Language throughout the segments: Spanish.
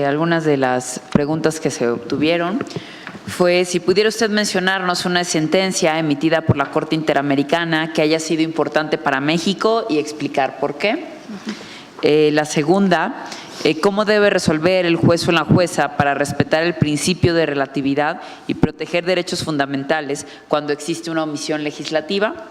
algunas de las preguntas que se obtuvieron fue si pudiera usted mencionarnos una sentencia emitida por la Corte Interamericana que haya sido importante para México y explicar por qué. La segunda, ¿cómo debe resolver el juez o la jueza para respetar el principio de relatividad y proteger derechos fundamentales cuando existe una omisión legislativa?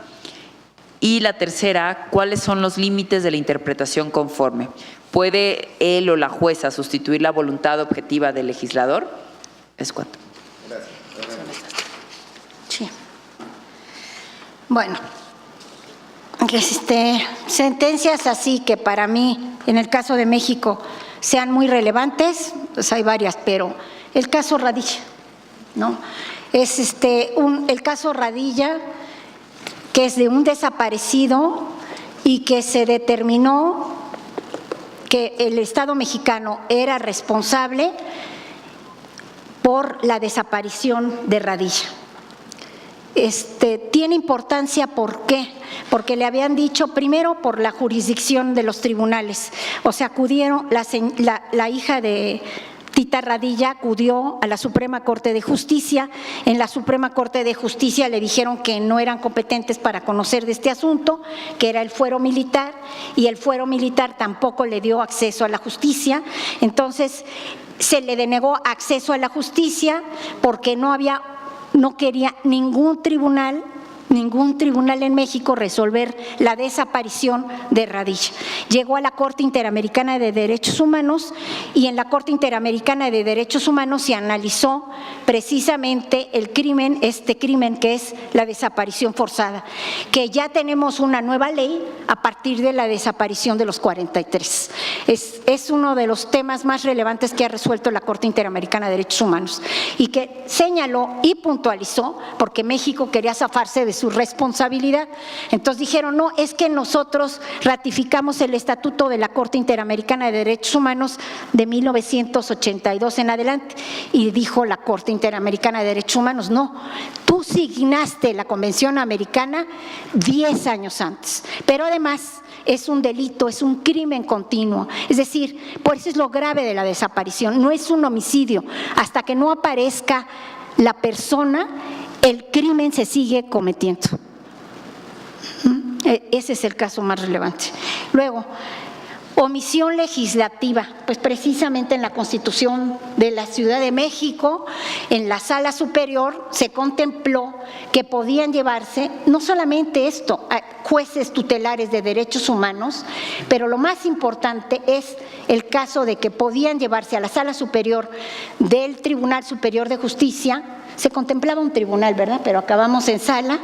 Y la tercera, ¿cuáles son los límites de la interpretación conforme? ¿Puede él o la jueza sustituir la voluntad objetiva del legislador? ¿Es cuánto? Sí. Bueno, sentencias así que para mí, en el caso de México, sean muy relevantes, pues hay varias, pero el caso Radilla, ¿no? Es el caso Radilla, que es de un desaparecido y que se determinó que el Estado mexicano era responsable por la desaparición de Radilla. Tiene importancia, ¿por qué? Porque le habían dicho, primero, por la jurisdicción de los tribunales. O sea, acudieron, la hija de Tita Radilla acudió a la Suprema Corte de Justicia. En la Suprema Corte de Justicia le dijeron que no eran competentes para conocer de este asunto, que era el fuero militar, y el fuero militar tampoco le dio acceso a la justicia. Entonces, se le denegó acceso a la justicia porque no quería ningún tribunal en México resolver la desaparición de Radilla. Llegó a la Corte Interamericana de Derechos Humanos y en la Corte Interamericana de Derechos Humanos se analizó precisamente el crimen, crimen que es la desaparición forzada, que ya tenemos una nueva ley a partir de la desaparición de los 43. Es uno de los temas más relevantes que ha resuelto la Corte Interamericana de Derechos Humanos y que señaló y puntualizó, porque México quería zafarse de su responsabilidad. Entonces dijeron, no, es que nosotros ratificamos el Estatuto de la Corte Interamericana de Derechos Humanos de 1982 en adelante. Y dijo la Corte Interamericana de Derechos Humanos, no, tú signaste la Convención Americana 10 años antes, pero además es un delito, es un crimen continuo. Es decir, por eso es lo grave de la desaparición, no es un homicidio. Hasta que no aparezca la persona, el crimen se sigue cometiendo. Ese es el caso más relevante. Luego, omisión legislativa, pues precisamente en la Constitución de la Ciudad de México, en la Sala Superior, se contempló que podían llevarse, no solamente esto, a jueces tutelares de derechos humanos, pero lo más importante es el caso de que podían llevarse a la Sala Superior del Tribunal Superior de Justicia. Se contemplaba un tribunal, ¿verdad? Pero acabamos en sala.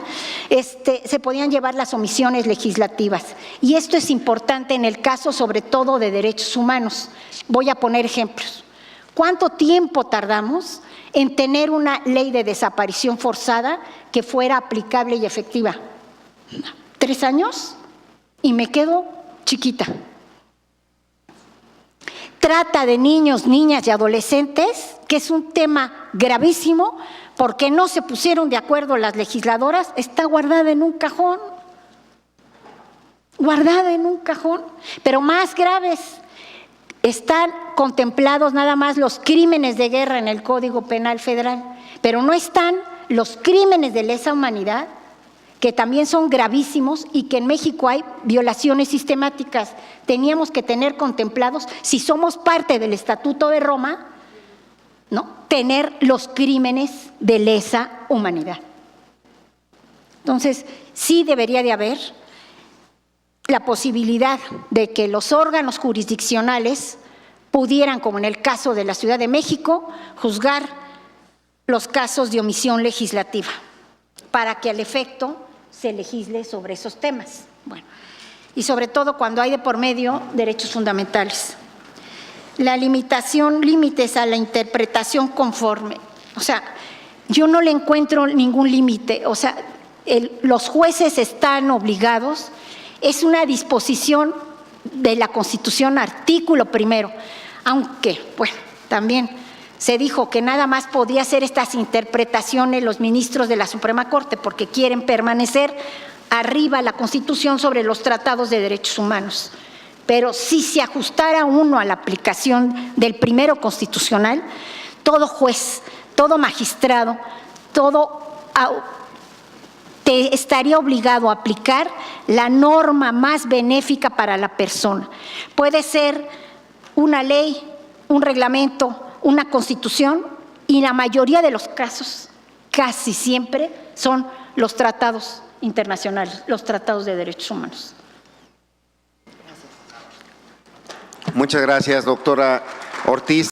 Se podían llevar las omisiones legislativas. Y esto es importante en el caso, sobre todo, de derechos humanos. Voy a poner ejemplos. ¿Cuánto tiempo tardamos en tener una ley de desaparición forzada que fuera aplicable y efectiva? 3 años y me quedo chiquita. Trata de niños, niñas y adolescentes, que es un tema gravísimo, porque no se pusieron de acuerdo las legisladoras, está guardada en un cajón. Guardada en un cajón. Pero más graves, están contemplados nada más los crímenes de guerra en el Código Penal Federal, pero no están los crímenes de lesa humanidad, que también son gravísimos y que en México hay violaciones sistemáticas. Teníamos que tener contemplados, si somos parte del Estatuto de Roma, ¿no?, tener los crímenes de lesa humanidad. Entonces, sí debería de haber la posibilidad de que los órganos jurisdiccionales pudieran, como en el caso de la Ciudad de México, juzgar los casos de omisión legislativa, para que al efecto se legisle sobre esos temas. Bueno, y sobre todo cuando hay de por medio derechos fundamentales. La limitación, límites a la interpretación conforme. O sea, yo no le encuentro ningún límite. O sea, los jueces están obligados, es una disposición de la Constitución, artículo 1, aunque, bueno, también se dijo que nada más podía hacer estas interpretaciones los ministros de la Suprema Corte porque quieren permanecer arriba la Constitución sobre los tratados de derechos humanos. pero si se ajustara uno a la aplicación del primero constitucional, todo juez, todo magistrado, estaría obligado a aplicar la norma más benéfica para la persona. Puede ser una ley, un reglamento, una constitución, y la mayoría de los casos, casi siempre, son los tratados internacionales, los tratados de derechos humanos. Muchas gracias, doctora Ortiz.